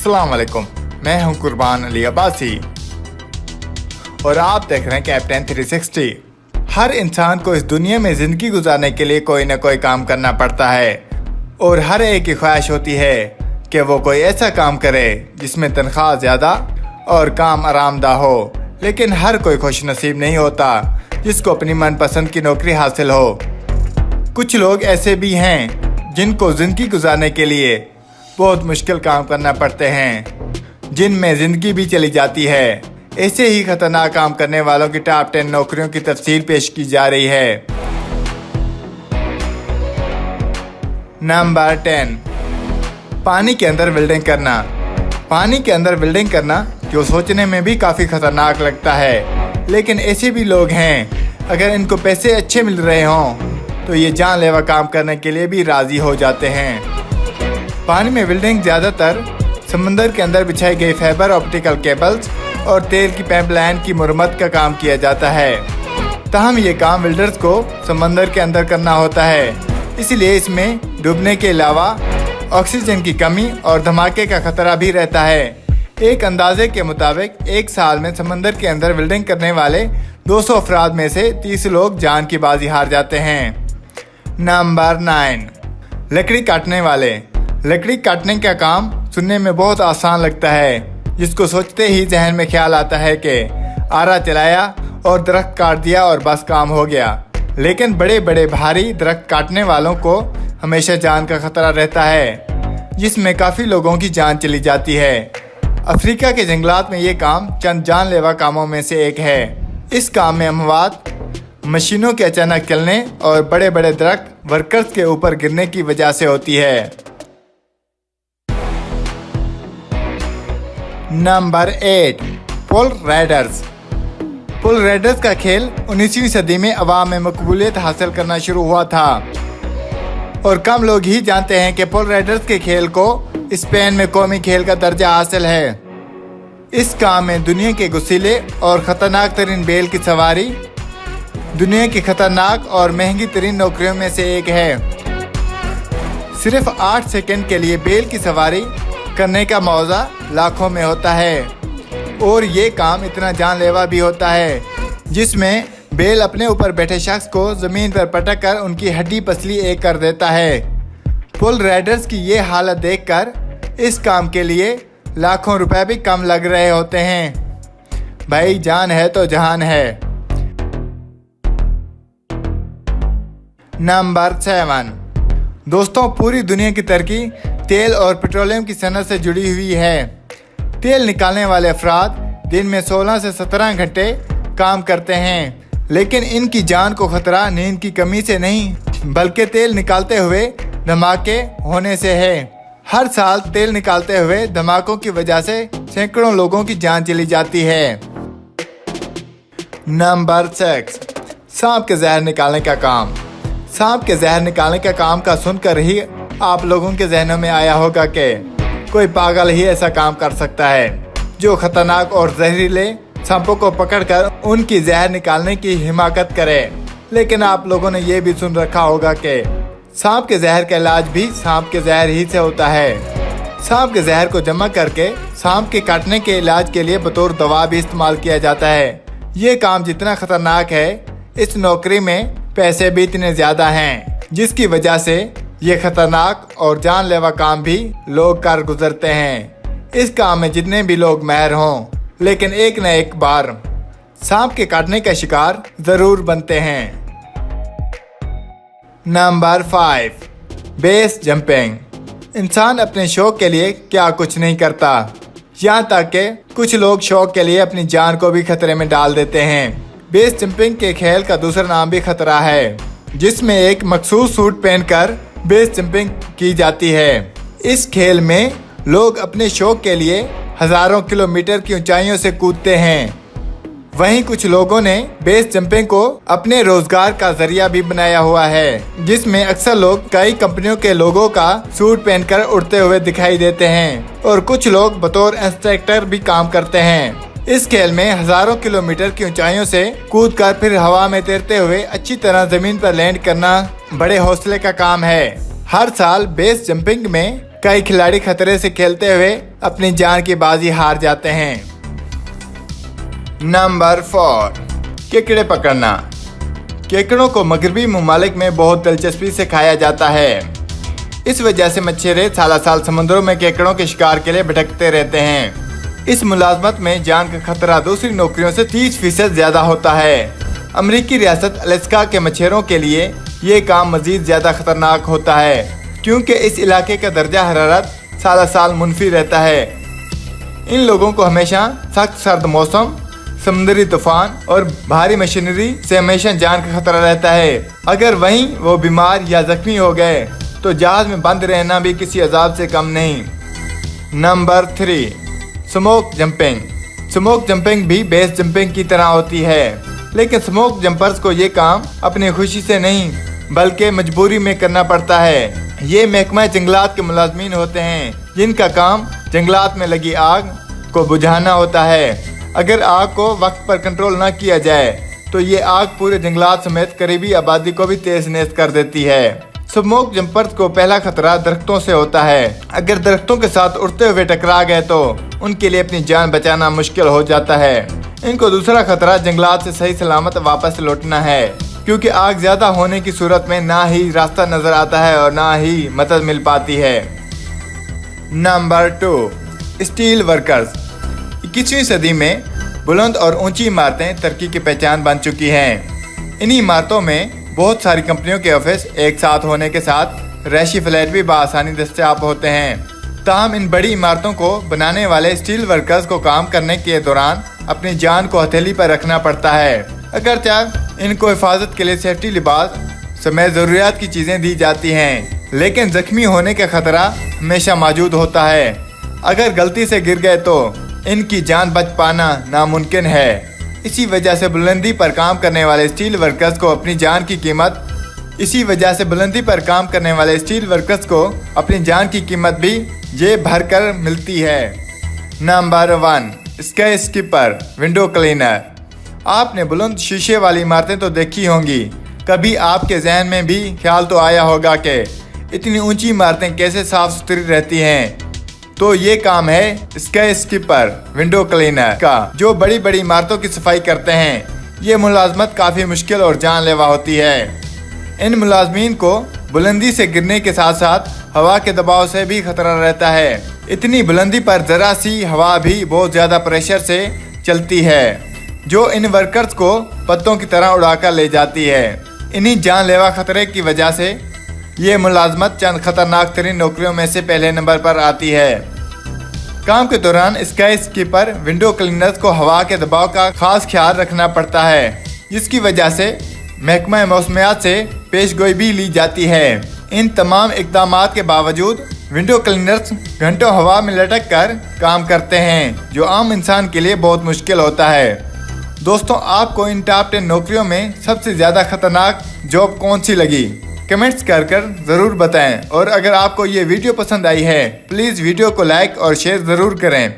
अस्सलाम वालेकुम, मैं हूं कुर्बान अली अब्बासी और आप देख रहे हैं कैप्टन 360। हर इंसान को इस दुनिया में ज़िंदगी गुजारने के लिए कोई ना कोई काम करना पड़ता है और हर एक की ख्वाहिश होती है कि वो कोई ऐसा काम करे जिसमें तनख्वाह ज़्यादा और काम आरामदा हो। लेकिन हर कोई खुश नसीब नहीं होता जिसको अपनी मनपसंद की नौकरी हासिल हो। कुछ लोग ऐसे भी हैं जिनको ज़िंदगी गुजारने के लिए बहुत मुश्किल काम करना पड़ते हैं, जिनमें ज़िंदगी भी चली जाती है। ऐसे ही खतरनाक काम करने वालों की टॉप 10 नौकरियों की तफसील पेश की जा रही है। नंबर 10, पानी के अंदर वेल्डिंग करना। पानी के अंदर वेल्डिंग करना जो सोचने में भी काफ़ी खतरनाक लगता है, लेकिन ऐसे भी लोग हैं अगर इनको पैसे अच्छे मिल रहे हों तो ये जानलेवा काम करने के लिए भी राज़ी हो जाते हैं। पानी में वेल्डिंग ज़्यादातर समंदर के अंदर बिछाई गई फाइबर ऑप्टिकल केबल्स और तेल की पाइपलाइन की मरम्मत का काम किया जाता है। ताहम ये काम वेल्डर्स को समंदर के अंदर करना होता है, इसलिए इसमें डूबने के अलावा ऑक्सीजन की कमी और धमाके का खतरा भी रहता है। एक अंदाजे के मुताबिक एक साल में समंदर के अंदर वेल्डिंग करने वाले 200 अफराद में से 30 लोग जान की बाजी हार जाते हैं। नंबर 9, लकड़ी काटने वाले। लकड़ी काटने का काम सुनने में बहुत आसान लगता है, जिसको सोचते ही जहन में ख्याल आता है कि आरा चलाया और दरख्त काट दिया और बस काम हो गया। लेकिन बड़े बड़े भारी दरख्त काटने वालों को हमेशा जान का खतरा रहता है, जिसमें काफ़ी लोगों की जान चली जाती है। अफ्रीका के जंगलात में ये काम चंद जानलेवा कामों में से एक है। इस काम में अमवात मशीनों के अचानक चलने और बड़े बड़े दरख्त वर्कर्स के ऊपर गिरने की वजह से होती है। नंबर 8, पुल राइडर्स। पुल राइडर्स का खेल 19वीं सदी में अवाम में मकबूलियत हासिल करना शुरू हुआ था और कम लोग ही जानते हैं कि पुल राइडर्स के खेल को स्पेन में कौमी खेल का दर्जा हासिल है। इस काम में दुनिया के गुस्सीले और ख़तरनाक तरीन बैल की सवारी दुनिया की खतरनाक और महंगी तरीन नौकरियों में से एक है। सिर्फ 8 सेकंड के लिए बैल की सवारी करने का मौजा लाखों में होता है और ये काम इतना जानलेवा भी होता है, जिसमें बैल अपने ऊपर बैठे शख्स को ज़मीन पर पटक कर उनकी हड्डी पसली एक कर देता है। पुल राइडर्स की ये हालत देखकर इस काम के लिए लाखों रुपए भी कम लग रहे होते हैं। भाई जान है तो जहान है। नंबर 7, दोस्तों पूरी दुनिया की तरक्की तेल और पेट्रोलियम की सनत से जुड़ी हुई है। तेल निकालने वाले अफराद दिन में 16 से 17 घंटे काम करते हैं, लेकिन इनकी जान को खतरा नींद की कमी से नहीं बल्कि तेल निकालते हुए धमाके होने से है। हर साल तेल निकालते हुए धमाकों की वजह से सैकड़ों लोगों की जान चली जाती है। नंबर 6, सांप के जहर निकालने का काम। सांप के जहर निकालने का काम का सुनकर ही आप लोगों के जहनों में आया होगा कि कोई पागल ही ऐसा काम कर सकता है जो खतरनाक और जहरीले सांपों को पकड़कर उनकी जहर निकालने की हिमाकत करे। लेकिन आप लोगों ने ये भी सुन रखा होगा कि सांप के जहर का इलाज भी सांप के जहर ही से होता है। सांप के जहर को जमा करके सांप के काटने के इलाज के लिए बतौर दवा भी इस्तेमाल किया जाता है। ये काम जितना खतरनाक है, इस नौकरी में पैसे भी इतने ज़्यादा हैं, जिसकी वजह से ये खतरनाक और जानलेवा काम भी लोग कर गुजरते हैं। इस काम में जितने भी लोग माहिर हों, लेकिन एक न एक बार सांप के काटने का शिकार ज़रूर बनते हैं। Number 5, base jumping. इंसान अपने शौक के लिए क्या कुछ नहीं करता, यहाँ तक कि कुछ लोग शौक के लिए अपनी जान को भी खतरे में डाल देते हैं। बेस जंपिंग के खेल का दूसरा नाम भी खतरा है, जिसमें एक मखसूस सूट पहनकर बेस जंपिंग की जाती है। इस खेल में लोग अपने शौक के लिए हजारों किलोमीटर की ऊंचाइयों से कूदते हैं। वहीं कुछ लोगों ने बेस जंपिंग को अपने रोजगार का जरिया भी बनाया हुआ है, जिसमें अक्सर लोग कई कंपनियों के लोगों का सूट पहनकर उड़ते हुए दिखाई देते हैं और कुछ लोग बतौर इंस्ट्रक्टर भी काम करते हैं। इस खेल में हजारों किलोमीटर की ऊंचाइयों से कूदकर फिर हवा में तैरते हुए अच्छी तरह जमीन पर लैंड करना बड़े हौसले का काम है। हर साल बेस जंपिंग में कई खिलाड़ी खतरे से खेलते हुए अपनी जान की बाजी हार जाते हैं। नंबर 4, केकड़े पकड़ना। केकड़ों को मगरबी ममालिक में बहुत दिलचस्पी से खाया जाता है। इस वजह से मछुआरे साल साल समुद्रों में केकड़ों के शिकार के लिए भटकते रहते हैं। इस मुलाजमत में जान का खतरा दूसरी नौकरियों से 30% ज्यादा होता है। अमेरिकी रियासत अलास्का के मछुआरों के लिए ये काम मजीद ज्यादा खतरनाक होता है, क्योंकि इस इलाके का दर्जा हरारत साल साल मुनफी रहता है। इन लोगों को हमेशा सख्त सर्द मौसम, समुद्री तूफान और भारी मशीनरी से हमेशा जान का खतरा रहता है। अगर वहीं वो बीमार या जख्मी हो गए तो जहाज में बंद रहना भी किसी अजाब से कम नहीं। Number 3, smoke jumping. Smoke jumping भी बेस जंपिंग की तरह होती है, लेकिन स्मोक जंपर्स को ये काम अपनी खुशी से नहीं बल्कि मजबूरी में करना पड़ता है। ये महकमा जंगलात के मुलाजमीन होते हैं, जिनका काम जंगलात में लगी आग को बुझाना होता है। अगर आग को वक्त पर कंट्रोल न किया जाए तो ये आग पूरे जंगलात समेत करीबी आबादी को भी तहस नहस कर देती है। स्मोक जंपर्स को पहला खतरा दरख्तों से होता है। अगर दरख्तों के साथ उड़ते हुए टकरा गए तो उनके लिए अपनी जान बचाना मुश्किल हो जाता है। इनको दूसरा खतरा जंगलात से सही सलामत वापस लौटना है, क्योंकि आग ज्यादा होने की सूरत में ना ही रास्ता नजर आता है और ना ही मदद मिल पाती है। Number 2, steel workers. 21वीं सदी में बुलंद और ऊंची इमारतें तरक्की की पहचान बन चुकी हैं। इन इमारतों में बहुत सारी कंपनियों के ऑफिस एक साथ होने के साथ रैशी फ्लैट भी बआसानी दस्तयाब होते हैं। ताहम इन बड़ी इमारतों को बनाने वाले स्टील वर्कर्स को काम करने के दौरान अपनी जान को हथेली पर रखना पड़ता है। अगरचे इनको हिफाजत के लिए सेफ्टी लिबास समेत ज़रूरियात की चीज़ें दी जाती हैं, लेकिन जख्मी होने का खतरा हमेशा मौजूद होता है। अगर गलती से गिर गए तो इनकी जान बच पाना नामुमकिन है। इसी वजह से बुलंदी पर काम करने वाले स्टील वर्कर्स को अपनी जान की कीमत भी जेब भर कर मिलती है। Number 1, sky skipper window cleaner. आपने बुलंद शीशे वाली इमारतें तो देखी होंगी। कभी आपके जहन में भी ख्याल तो आया होगा कि इतनी ऊंची इमारतें कैसे साफ सुथरी रहती हैं। तो ये काम है स्काई स्कीपर विंडो क्लीनर का, जो बड़ी बड़ी इमारतों की सफाई करते हैं। ये मुलाजमत काफ़ी मुश्किल और जानलेवा होती है। इन मुलाजमीन को बुलंदी से गिरने के साथ साथ हवा के दबाव से भी खतरा रहता है। इतनी बुलंदी पर जरा सी हवा भी बहुत ज़्यादा प्रेशर से चलती है, जो इन वर्कर्स को पत्तों की तरह उड़ाकर ले जाती है। इन्हीं जानलेवा खतरे की वजह से ये मुलाजमत चंद खतरनाक तरीन नौकरियों में से पहले नंबर पर आती है। काम के दौरान स्काई स्कीपर विंडो क्लीनर्स को हवा के दबाव का खास ख्याल रखना पड़ता है, जिसकी वजह से महकमा मौसमियात से पेशगोई भी ली जाती है। इन तमाम इक़दामात के बावजूद विंडो क्लीनर्स घंटों हवा में लटक कर काम करते हैं, जो आम इंसान के लिए बहुत मुश्किल होता है। दोस्तों, आपको इन टॉप 10 नौकरियों में सबसे ज़्यादा खतरनाक जॉब कौन सी लगी? कमेंट्स कर ज़रूर बताएं। और अगर आपको ये वीडियो पसंद आई है, प्लीज़ वीडियो को लाइक और शेयर ज़रूर करें।